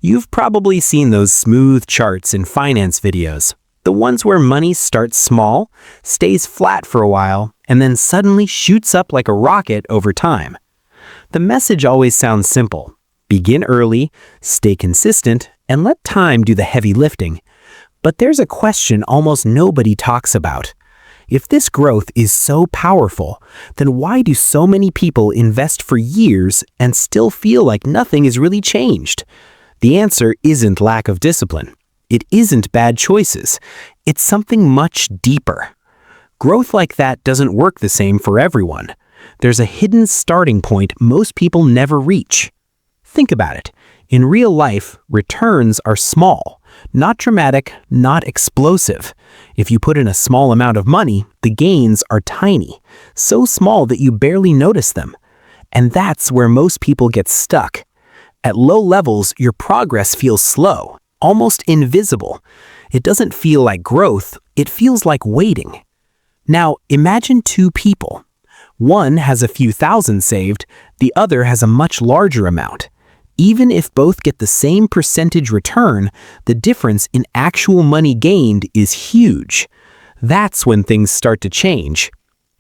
You've probably seen those smooth charts in finance videos, the ones where money starts small, stays flat for a while, and then suddenly shoots up like a rocket over time. The message always sounds simple. Begin early, stay consistent, and let time do the heavy lifting. But there's a question almost nobody talks about. If this growth is so powerful, then why do so many people invest for years and still feel like nothing has really changed? The answer isn't lack of discipline. It isn't bad choices. It's something much deeper. Growth like that doesn't work the same for everyone. There's a hidden starting point most people never reach. Think about it. In real life, returns are small, not dramatic, not explosive. If you put in a small amount of money, the gains are tiny, so small that you barely notice them. And that's where most people get stuck. At low levels, your progress feels slow, almost invisible. It doesn't feel like growth, it feels like waiting. Now, imagine two people. One has a few thousand saved, the other has a much larger amount. Even if both get the same percentage return, the difference in actual money gained is huge. That's when things start to change.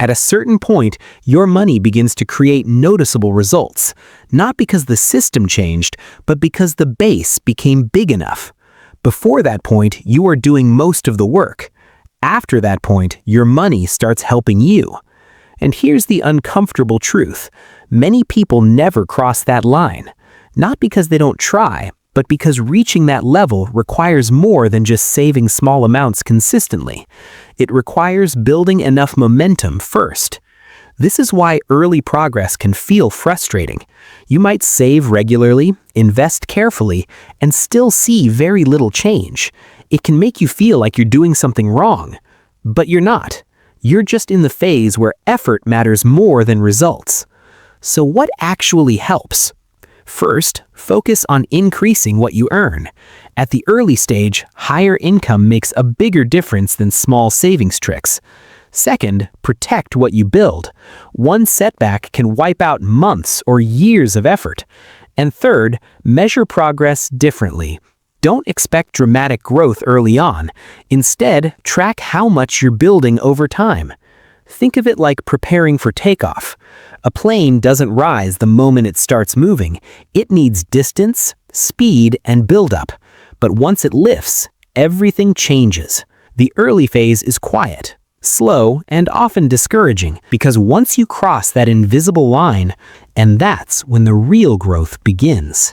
At a certain point, your money begins to create noticeable results, not because the system changed, but because the base became big enough. Before that point, you are doing most of the work. After that point, your money starts helping you. And here's the uncomfortable truth. Many people never cross that line. Not because they don't try, but because reaching that level requires more than just saving small amounts consistently. It requires building enough momentum first. This is why early progress can feel frustrating. You might save regularly, invest carefully, and still see very little change. It can make you feel like you're doing something wrong. But you're not. You're just in the phase where effort matters more than results. So what actually helps? First, focus on increasing what you earn. At the early stage, higher income makes a bigger difference than small savings tricks. Second, protect what you build. One setback can wipe out months or years of effort. And third, measure progress differently. Don't expect dramatic growth early on. Instead, track how much you're building over time. Think of it like preparing for takeoff. A plane doesn't rise the moment it starts moving. It needs distance, speed, and buildup. But once it lifts, everything changes. The early phase is quiet, slow, and often discouraging, because once you cross that invisible line, and that's when the real growth begins.